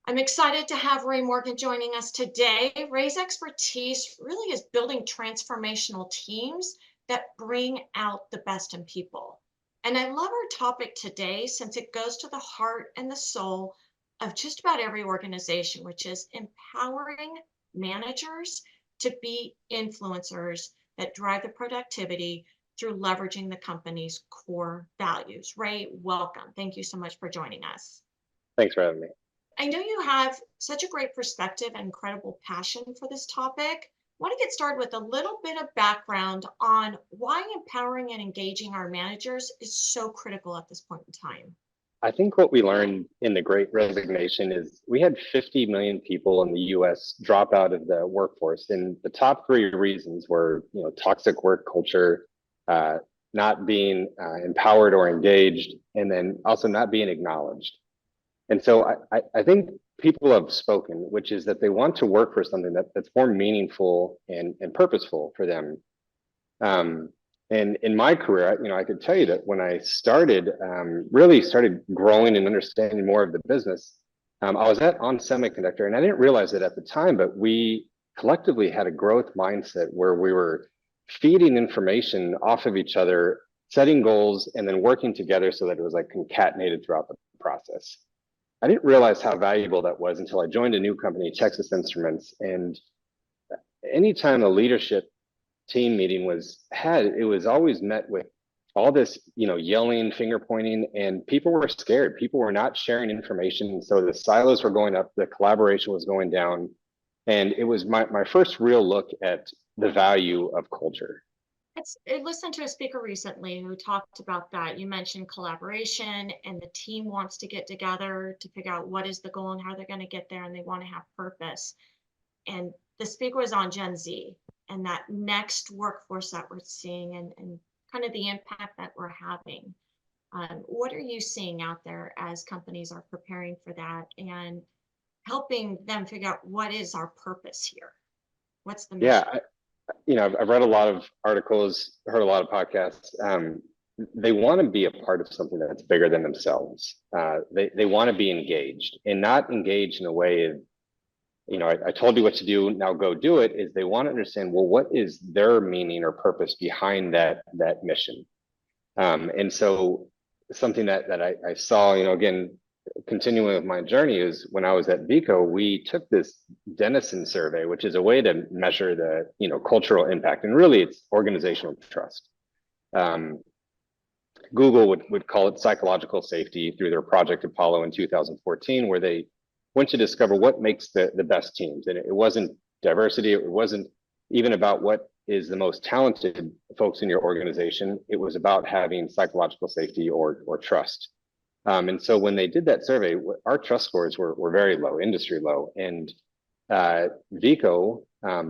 I'm excited to have Ray Morgan joining us today. Ray's expertise really is building transformational teams that bring out the best in people. And I love our topic today since it goes to the heart and the soul of just about every organization, which is empowering managers to be influencers that drive the productivity through leveraging the company's core values. Ray, welcome. Thank you so much for joining us. Thanks for having me. I know you have such a great perspective and incredible passion for this topic. I want to get started with a little bit of background on why empowering and engaging our managers is so critical at this point in time. I think what we learned in the Great Resignation is we had 50 million people in the US drop out of the workforce. And the top three reasons were, toxic work culture, uh, not being empowered or engaged, and then also not being acknowledged. And so I think people have spoken, which is that they want to work for something that's more meaningful and purposeful for them. Um, and in my career, I could tell you that when I started, really started growing and understanding more of the business, I was on Semiconductor, and I didn't realize it at the time, but we collectively had a growth mindset where we were feeding information off of each other, setting goals, and then working together so that it was like concatenated throughout the process. I didn't realize how valuable that was until I joined a new company, Texas Instruments, and anytime a leadership team meeting was had, it was always met with all this, yelling, finger pointing, and people were scared. People were not sharing information. So the silos were going up, the collaboration was going down. And it was my first real look at the value of culture. I listened to a speaker recently who talked about that. You mentioned collaboration, and the team wants to get together to figure out what is the goal and how they're going to get there, and they want to have purpose. And the speaker was on Gen Z and that next workforce that we're seeing, and kind of the impact that we're having. What are you seeing out there as companies are preparing for that and helping them figure out what is our purpose here? What's the mission? Yeah, I've read a lot of articles, heard a lot of podcasts. They want to be a part of something that's bigger than themselves. They want to be engaged, and not engaged in a way of, I told you what to do, now go do it. Is they want to understand, well, what is their meaning or purpose behind that mission? And so something that I saw, again, continuing with my journey, is when I was at Vico, we took this Dennison survey, which is a way to measure the, cultural impact, and really it's organizational trust. Um, Google would call it psychological safety through their Project Apollo in 2014, where they went to discover what makes the best teams. And it wasn't diversity. It wasn't even about what is the most talented folks in your organization. It was about having psychological safety or trust. And so when they did that survey, our trust scores were very low, industry low. And Vico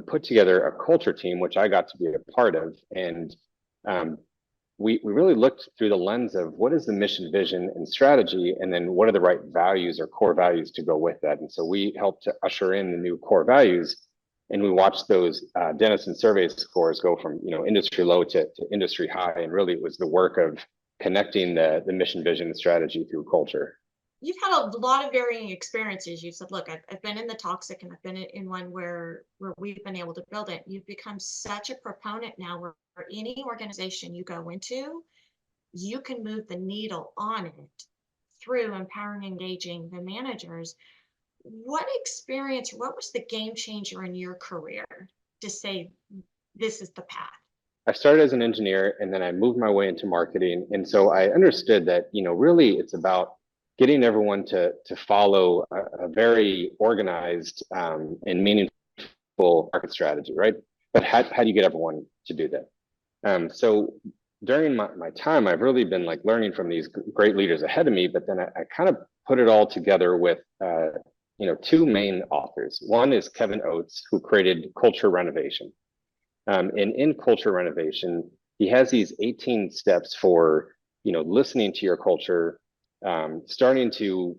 put together a culture team, which I got to be a part of. And we really looked through the lens of what is the mission, vision, and strategy, and then what are the right values or core values to go with that. And so we helped to usher in the new core values, and we watched those Dennison survey scores go from industry low to industry high. And really, it was the work of connecting the mission, vision, and strategy through culture. You've had a lot of varying experiences. You said, look, I've been in the toxic and I've been in one where we've been able to build it. You've become such a proponent now where any organization you go into, you can move the needle on it through empowering, engaging the managers. What experience, what was the game changer in your career to say this is the path? I started as an engineer, and then I moved my way into marketing. And so I understood that, really it's about getting everyone to follow a very organized and meaningful market strategy, right? But how do you get everyone to do that? So during my time, I've really been like learning from these great leaders ahead of me, but then I kind of put it all together with, two main authors. One is Kevin Oates, who created Culture Renovation. And in Culture Renovation, he has these 18 steps for, listening to your culture, starting to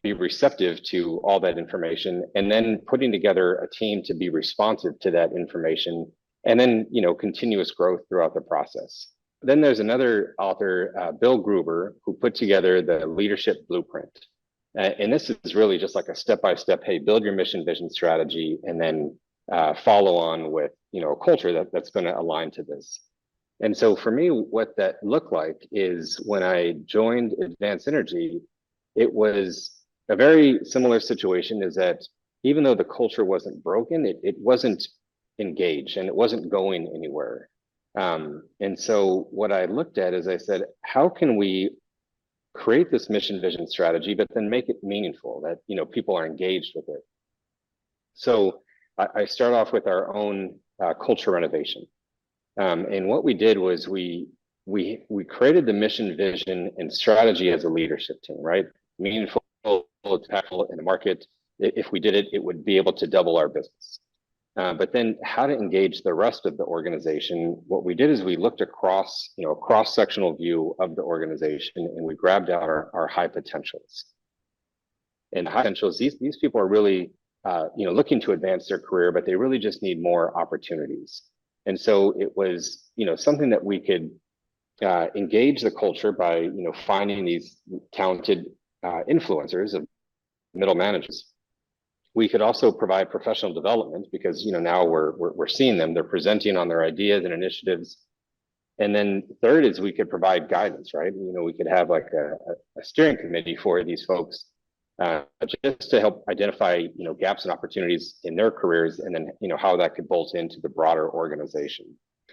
be receptive to all that information, and then putting together a team to be responsive to that information, and then, continuous growth throughout the process. Then there's another author, Bill Gruber, who put together the Leadership Blueprint. And this is really just like a step-by-step, hey, build your mission, vision, strategy, and then follow on with, a culture that's going to align to this. And so for me, what that looked like is when I joined Advanced Energy, it was a very similar situation, is that even though the culture wasn't broken, it wasn't engaged and it wasn't going anywhere. And so what I looked at is I said, how can we create this mission vision strategy, but then make it meaningful, that people are engaged with it. So I start off with our own culture renovation. And what we did was we created the mission, vision, and strategy as a leadership team, right? Meaningful, impactful in the market. If we did it, it would be able to double our business. But then how to engage the rest of the organization. What we did is we looked across, a cross-sectional view of the organization, and we grabbed out our high potentials. And high potentials, these people are really, looking to advance their career, but they really just need more opportunities. And so it was, something that we could engage the culture by, finding these talented influencers of middle managers. We could also provide professional development because, now we're seeing them, they're presenting on their ideas and initiatives. And then third is we could provide guidance, right? We could have like a steering committee for these folks just to help identify, gaps and opportunities in their careers, and then, how that could bolt into the broader organization.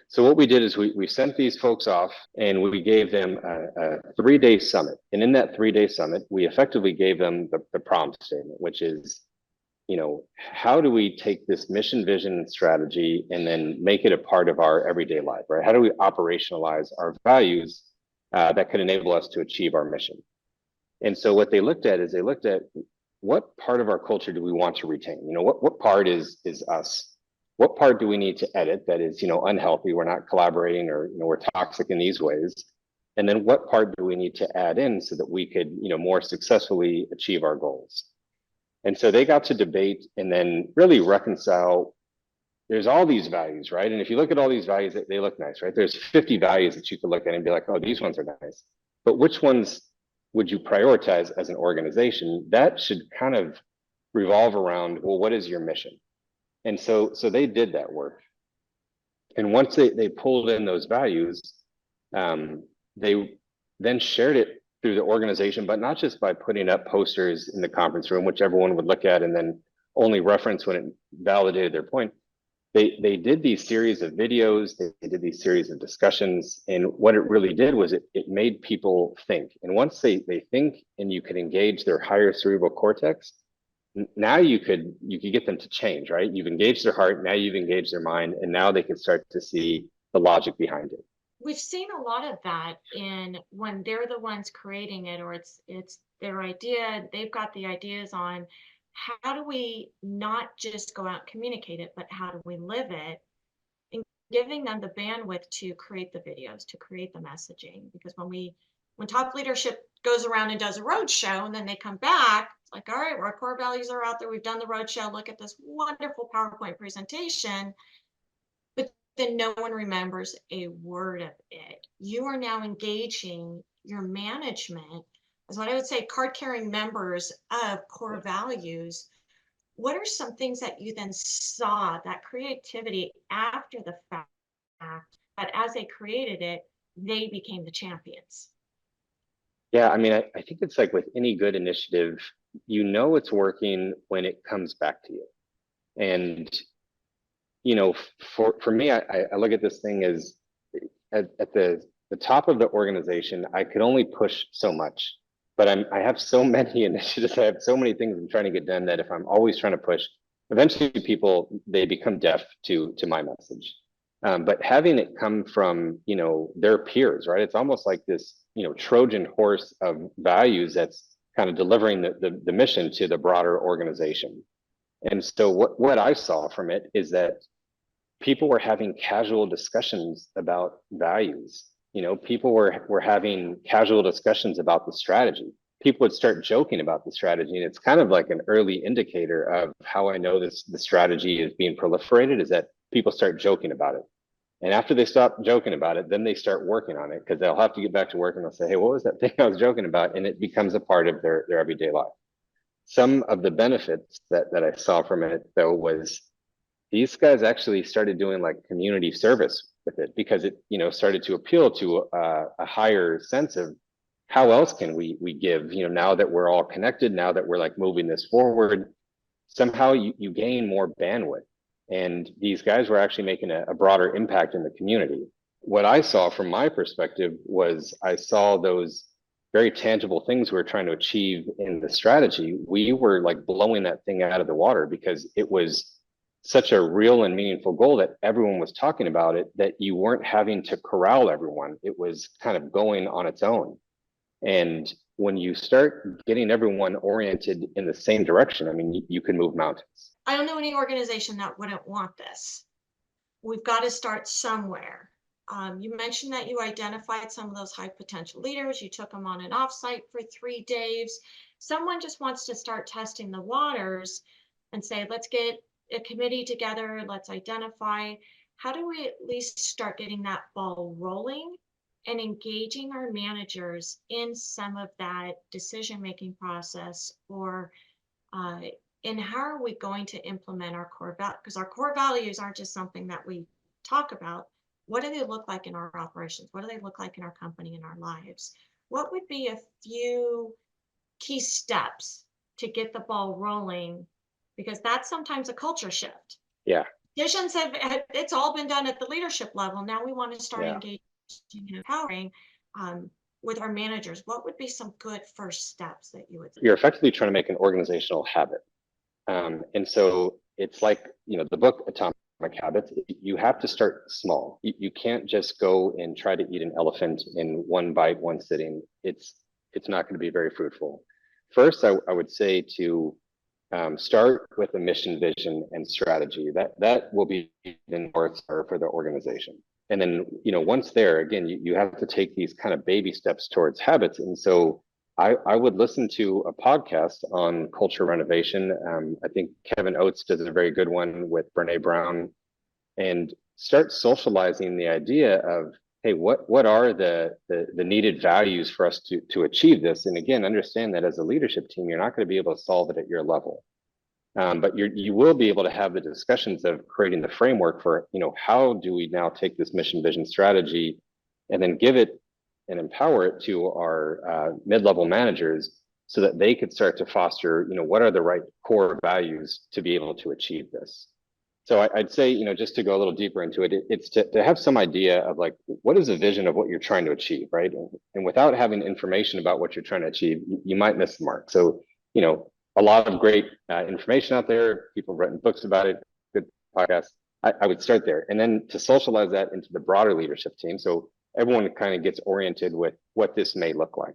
So what we did is we sent these folks off and we gave them a 3-day summit. And in that 3-day summit, we effectively gave them the prompt statement, which is, how do we take this mission, vision, and strategy and then make it a part of our everyday life, right? How do we operationalize our values that could enable us to achieve our mission? And so what they looked at is they looked at what part of our culture do we want to retain? What part is us? What part do we need to edit that is, unhealthy? We're not collaborating, or, we're toxic in these ways. And then what part do we need to add in so that we could, more successfully achieve our goals? And so they got to debate and then really reconcile. There's all these values, right? And if you look at all these values, they look nice, right? There's 50 values that you could look at and be like, oh, these ones are nice. But which ones would you prioritize as an organization? That should kind of revolve around, well, what is your mission? And so they did that work. And once they pulled in those values, they then shared it through the organization, but not just by putting up posters in the conference room, which everyone would look at and then only reference when it validated their point. They did these series of videos, they did these series of discussions, and what it really did was it made people think. And once they think and you could engage their higher cerebral cortex, now you could get them to change, right? You've engaged their heart, now you've engaged their mind, and now they can start to see the logic behind it. We've seen a lot of that in when they're the ones creating it, or it's their idea, they've got the ideas on how do we not just go out and communicate it, but how do we live it, and giving them the bandwidth to create the videos, to create the messaging. Because when top leadership goes around and does a road show and then they come back, it's like, all right, our core values are out there, we've done the road show, look at this wonderful PowerPoint presentation, but then no one remembers a word of it. You are now engaging your management as what I would say card-carrying members of core values. What are some things that you then saw, that creativity after the fact, that as they created it, they became the champions? Yeah, I mean, I think it's like with any good initiative, it's working when it comes back to you. And, for me, I look at this thing as at the top of the organization, I could only push so much. But I have so many initiatives, I have so many things I'm trying to get done that if I'm always trying to push, eventually people, they become deaf to my message. But having it come from, their peers, right? It's almost like this, Trojan horse of values that's kind of delivering the mission to the broader organization. And so what I saw from it is that people were having casual discussions about values. People were having casual discussions about the strategy. People would start joking about the strategy, and it's kind of like an early indicator of how I know the strategy is being proliferated, is that people start joking about it. And after they stop joking about it, then they start working on it, because they'll have to get back to work and they'll say, hey, what was that thing I was joking about? And it becomes a part of their everyday life. some of the benefits that I saw from it, though, was these guys actually started doing like community service with it, because it, started to appeal to a higher sense of how else can we give, now that we're all connected, now that we're like moving this forward, somehow you gain more bandwidth. And these guys were actually making a broader impact in the community. What I saw from my perspective was I saw those very tangible things we were trying to achieve in the strategy. We were like blowing that thing out of the water because it was such a real and meaningful goal that everyone was talking about it, that you weren't having to corral everyone. It was kind of going on its own. And when you start getting everyone oriented in the same direction, I mean, you can move mountains. I don't know any organization that wouldn't want this. We've got to start somewhere. You mentioned that you identified some of those high potential leaders. You took them on an offsite for 3 days. Someone just wants to start testing the waters and say, let's get a committee together. Let's identify, how do we at least start getting that ball rolling and engaging our managers in some of that decision-making process, or in how are we going to implement our core values? Because our core values aren't just something that we talk about. What do they look like in our operations? What do they look like in our company, in our lives? What would be a few key steps to get the ball rolling? Because that's sometimes a culture shift. Yeah. Decisions it's all been done at the leadership level. Now we want to start engaging and empowering with our managers. What would be some good first steps that you would say? You're effectively trying to make an organizational habit. And so it's like, the book Atomic Habits, you have to start small. You can't just go and try to eat an elephant in one bite, one sitting. It's not going to be very fruitful. First, I would say to start with a mission, vision, and strategy. That will be the North Star for the organization. And then, once there, again, you have to take these kind of baby steps towards habits. And so I would listen to a podcast on culture renovation. I think Kevin Oates does a very good one with Brene Brown, and start socializing the idea of, hey, what are the needed values for us to achieve this? And again, understand that as a leadership team, you're not going to be able to solve it at your level. But you will be able to have the discussions of creating the framework for, how do we now take this mission, vision, strategy, and then give it and empower it to our mid-level managers so that they could start to foster, what are the right core values to be able to achieve this. So I'd say, just to go a little deeper into it, it's to have some idea of like, what is the vision of what you're trying to achieve, right? And without having information about what you're trying to achieve, you might miss the mark. So, a lot of great information out there. People have written books about it, good podcasts. I would start there. And then to socialize that into the broader leadership team, so everyone kind of gets oriented with what this may look like.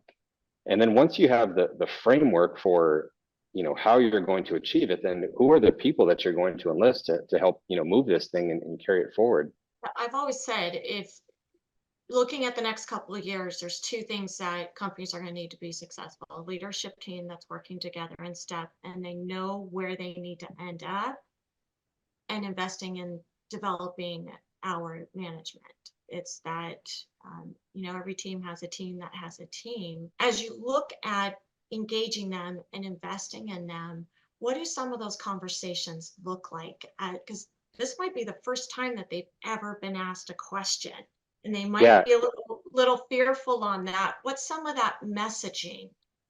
And then once you have the framework for, how you're going to achieve it, then who are the people that you're going to enlist to help, move this thing and carry it forward? I've always said, if looking at the next couple of years, there's 2 things that companies are going to need to be successful: a leadership team that's working together in step and they know where they need to end up, and investing in developing our management. It's that, every team has a team that has a team. As you look at engaging them and investing in them, what do some of those conversations look like? Because this might be the first time that they've ever been asked a question, and they might be a little fearful on that. What's some of that messaging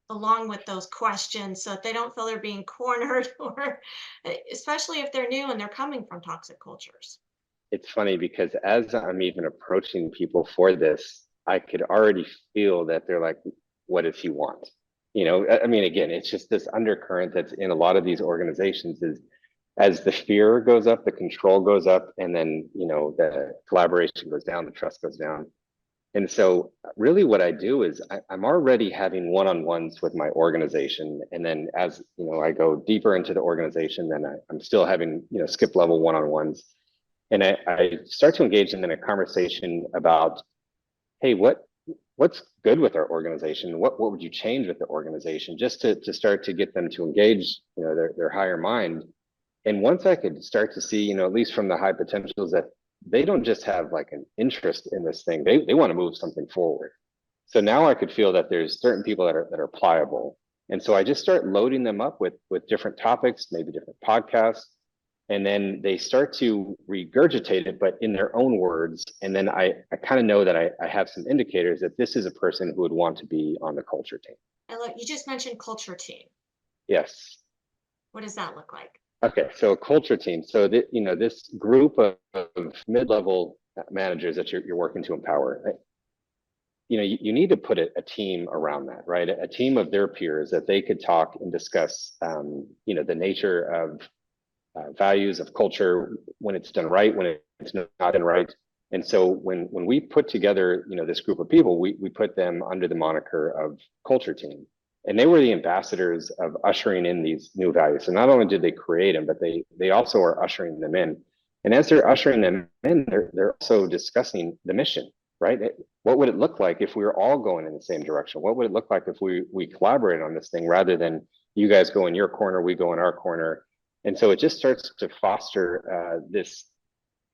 along with those questions so that they don't feel they're being cornered, or especially if they're new and they're coming from toxic cultures? It's funny because as I'm even approaching people for this, I could already feel that they're like, what does he want? I mean, again, it's just this undercurrent that's in a lot of these organizations is, as the fear goes up, the control goes up, and then, the collaboration goes down, the trust goes down. And so really what I do is I'm already having one-on-ones with my organization. And then as, I go deeper into the organization, then I'm still having, skip level one-on-ones. And I start to engage them in a conversation about, hey, what's good with our organization? What would you change with the organization, just to start to get them to engage, their higher mind. And once I could start to see, at least from the high potentials, that they don't just have like an interest in this thing, they want to move something forward. So now I could feel that there's certain people that are pliable, And so I just start loading them up with different topics, maybe different podcasts, and then they start to regurgitate it, but in their own words. And then I kind of know that I have some indicators that this is a person who would want to be on the culture team. And look, you just mentioned culture team. Yes. What does that look like? Okay, so a culture team. So that, you know, this group of mid-level managers that you're working to empower, you know, you need to put a team around that, right? A team of their peers that they could talk and discuss, you know, the nature of values of culture when it's done right, when it's not done right. And so when we put together, you know, this group of people, we put them under the moniker of culture team. And they were the ambassadors of ushering in these new values. So not only did they create them, but they also are ushering them in. And as they're ushering them in, they're also discussing the mission, right? What would it look like if we were all going in the same direction? What would it look like if we collaborate on this thing rather than you guys go in your corner, we go in our corner? And so it just starts to foster this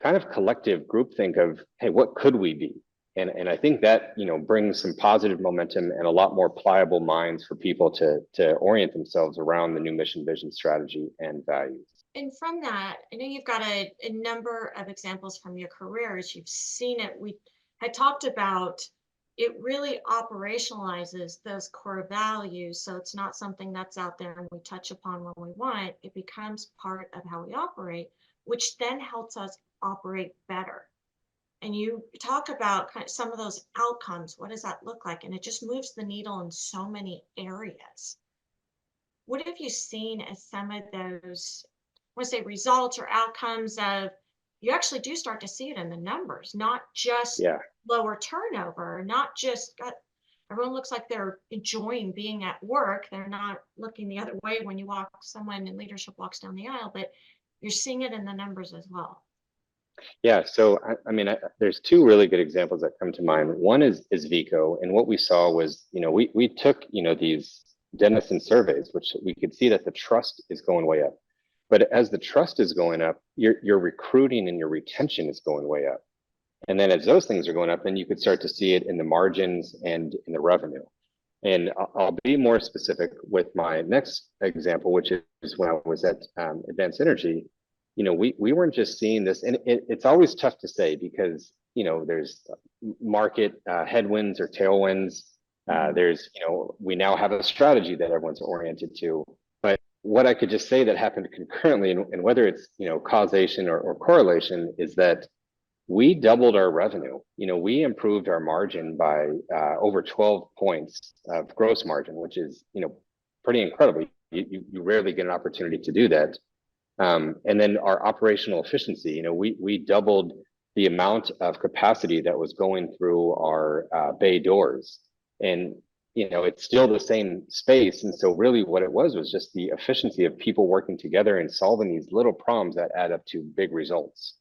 kind of collective groupthink of, hey, what could we be? And I think that, you know, brings some positive momentum and a lot more pliable minds for people to orient themselves around the new mission, vision, strategy, and values. And from that, I know you've got a number of examples from your careers. You've seen it. We had talked about it really operationalizes those core values. So it's not something that's out there and we touch upon when we want. It becomes part of how we operate, which then helps us operate better. And you talk about kind of some of those outcomes. What does that look like? And it just moves the needle in so many areas. What have you seen as some of those, I want to say results or outcomes of, you actually do start to see it in the numbers, not just Yeah. lower turnover, not just everyone looks like they're enjoying being at work. They're not looking the other way when you walk, someone in leadership walks down the aisle, but you're seeing it in the numbers as well. Yeah, so I mean, there's two really good examples that come to mind. One is Vico, and what we saw was, you know, we took, you know, these denizen surveys, which we could see that the trust is going way up. But as the trust is going up, your recruiting and your retention is going way up. And then as those things are going up, then you could start to see it in the margins and in the revenue. And I'll be more specific with my next example, which is when I was at Advanced Energy. You know, we weren't just seeing this, and it's always tough to say because, you know, there's market headwinds or tailwinds. There's, you know, we now have a strategy that everyone's oriented to. But what I could just say that happened concurrently, and whether it's, you know, causation or correlation, is that we doubled our revenue. You know, we improved our margin by over 12 points of gross margin, which is, you know, pretty incredible. You rarely get an opportunity to do that. And then our operational efficiency, you know, we doubled the amount of capacity that was going through our bay doors. And, you know, it's still the same space. And so really what it was just the efficiency of people working together and solving these little problems that add up to big results.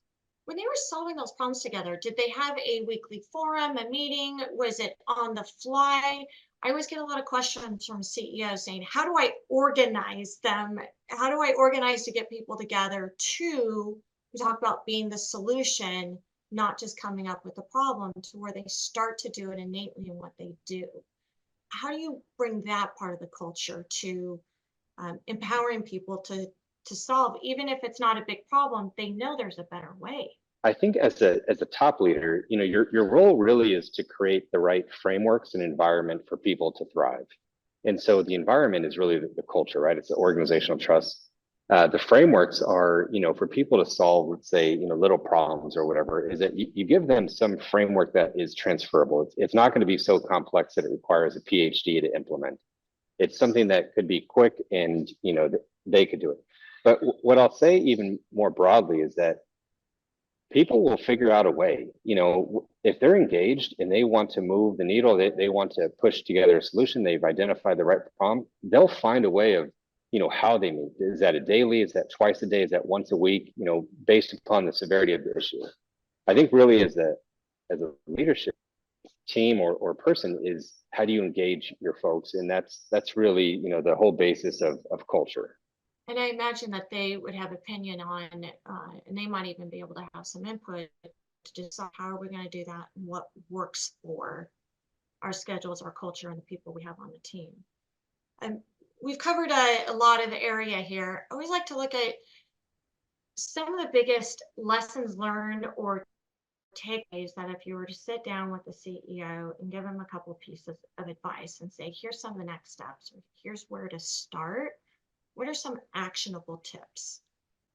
When they were solving those problems together, did they have a weekly forum, a meeting? Was it on the fly? I always get a lot of questions from CEOs saying, how do I organize them? How do I organize to get people together to, we talk about being the solution, not just coming up with a problem, to where they start to do it innately in what they do. How do you bring that part of the culture to empowering people to solve, even if it's not a big problem, they know there's a better way? I think as a top leader, you know, your role really is to create the right frameworks and environment for people to thrive. And so the environment is really the culture, right? It's the organizational trust. The frameworks are, you know, for people to solve, let's say, you know, little problems or whatever, is that you give them some framework that is transferable. It's not going to be so complex that it requires a PhD to implement. It's something that could be quick and, you know, they could do it. But what I'll say even more broadly is that people will figure out a way. You know, if they're engaged and they want to move the needle, they want to push together a solution, they've identified the right problem, they'll find a way of, you know, how they meet. Is that a daily? Is that twice a day? Is that once a week? You know, based upon the severity of the issue. I think really as a leadership team or person is, how do you engage your folks? And that's really, you know, the whole basis of culture. And I imagine that they would have opinion on, and they might even be able to have some input to decide how are we going to do that and what works for our schedules, our culture, and the people we have on the team. And we've covered a lot of the area here. I always like to look at some of the biggest lessons learned or takeaways that if you were to sit down with the CEO and give him a couple of pieces of advice and say, here's some of the next steps, or here's where to start, what are some actionable tips?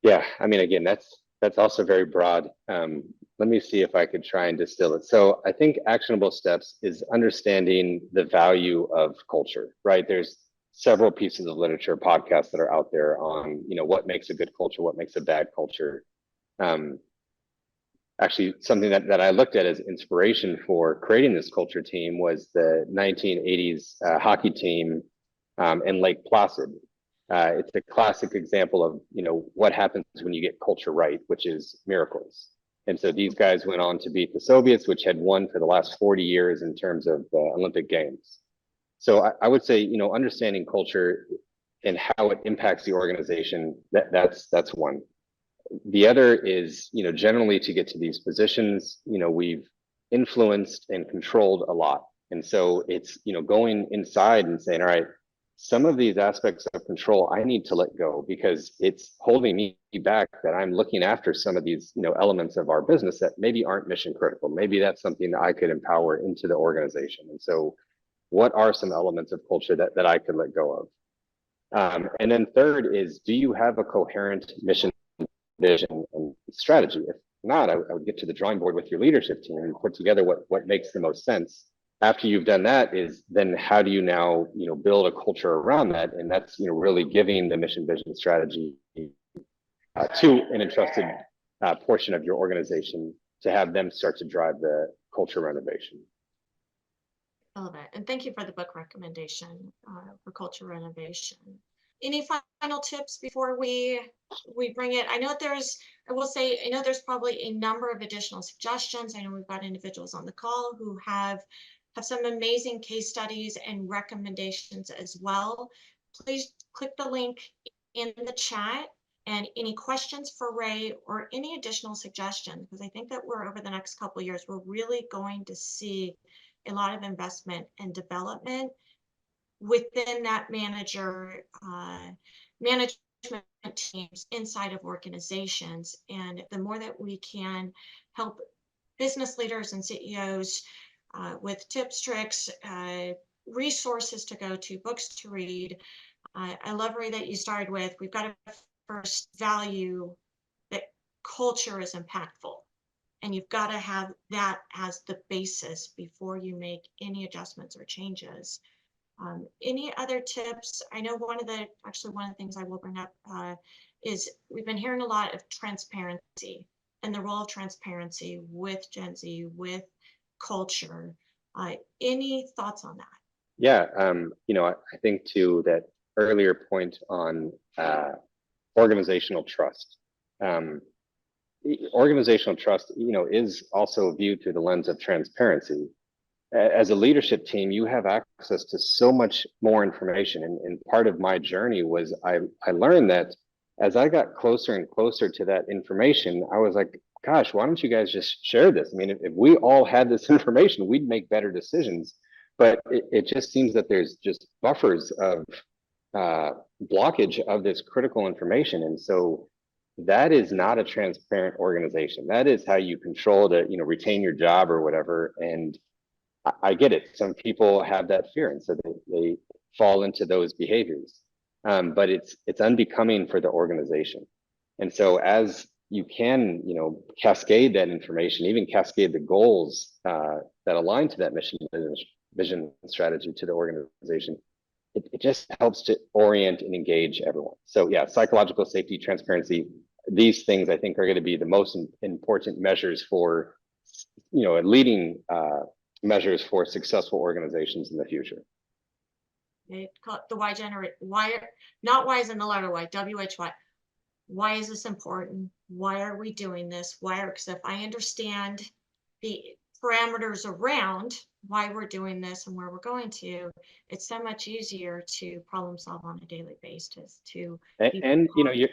Yeah, I mean, again, that's also very broad. Let me see if I could try and distill it. So I think actionable steps is understanding the value of culture, right? There's several pieces of literature, podcasts that are out there on, what makes a good culture, what makes a bad culture. Um, Actually, something that I looked at as inspiration for creating this culture team was the 1980s hockey team in Lake Placid. It's a classic example of what happens when you get culture right, which is miracles. And so these guys went on to beat the Soviets, which had won for the last 40 years in terms of Olympic Games. So I would say, understanding culture and how it impacts the organization, that's one. The other is, generally to get to these positions, we've influenced and controlled a lot. And so it's, going inside and saying, all right, some of these aspects of control I need to let go because it's holding me back, that I'm looking after some of these, elements of our business that maybe aren't mission critical. Maybe that's something that I could empower into the organization. And so what are some elements of culture that I could let go of? And then third is, do you have a coherent mission, vision, and strategy? If not, I would get to the drawing board with your leadership team and put together what makes the most sense. After you've done that, is then how do you now build a culture around that? And that's really giving the mission, vision, strategy to an entrusted portion of your organization to have them start to drive the culture renovation. I love it. And thank you for the book recommendation for culture renovation. Any final tips before we bring it? I know there's probably a number of additional suggestions. I know we've got individuals on the call who have some amazing case studies and recommendations as well. Please click the link in the chat, and any questions for Ray or any additional suggestions, because I think that over the next couple of years, we're really going to see a lot of investment and development within that management teams inside of organizations. And the more that we can help business leaders and CEOs with tips, tricks, resources to go to, books to read. I love, Ray, that you started with, we've got to first value that culture is impactful. And you've got to have that as the basis before you make any adjustments or changes. Any other tips? I know one of the things I will bring up is we've been hearing a lot of transparency and the role of transparency with Gen Z, with culture. Any thoughts on that? Yeah, I think to that earlier point on organizational trust. Organizational trust, is also viewed through the lens of transparency. As a leadership team, you have access to so much more information. And part of my journey was I learned that as I got closer and closer to that information, I was like, gosh, why don't you guys just share this? I mean, if we all had this information, we'd make better decisions. But it just seems that there's just buffers of blockage of this critical information. And so that is not a transparent organization. That is how you control to, retain your job or whatever. And I get it. Some people have that fear, and so they fall into those behaviors. But it's unbecoming for the organization. And so as you can, cascade that information, even cascade the goals that align to that mission, vision, strategy to the organization, it just helps to orient and engage everyone. So yeah, psychological safety, transparency, these things I think are going to be the most important measures for, leading measures for successful organizations in the future. They call it the why, not why is in the letter Y, WHY. Why is this important? Why are we doing this? Because if I understand the parameters around why we're doing this and where we're going to, it's so much easier to problem solve on a daily basis. And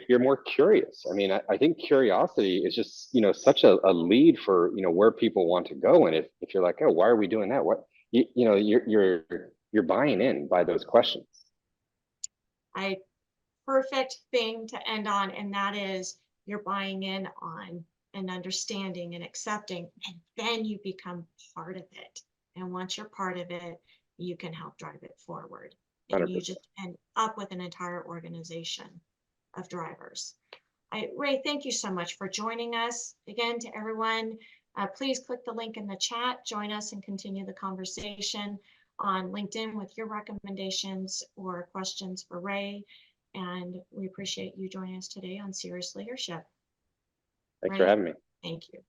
you're more curious. I mean, I think curiosity is just such a lead for where people want to go. And if you're like, oh, why are we doing that? What you're buying in by those questions. Perfect thing to end on, and that is you're buying in on and understanding and accepting, and then you become part of it. And once you're part of it, you can help drive it forward. And you 100%. just end up with an entire organization of drivers. Ray, thank you so much for joining us. Again, to everyone, please click the link in the chat, join us and continue the conversation on LinkedIn with your recommendations or questions for Ray. And we appreciate you joining us today on Cerius Leadership. Thanks Ray, for having me. thank you.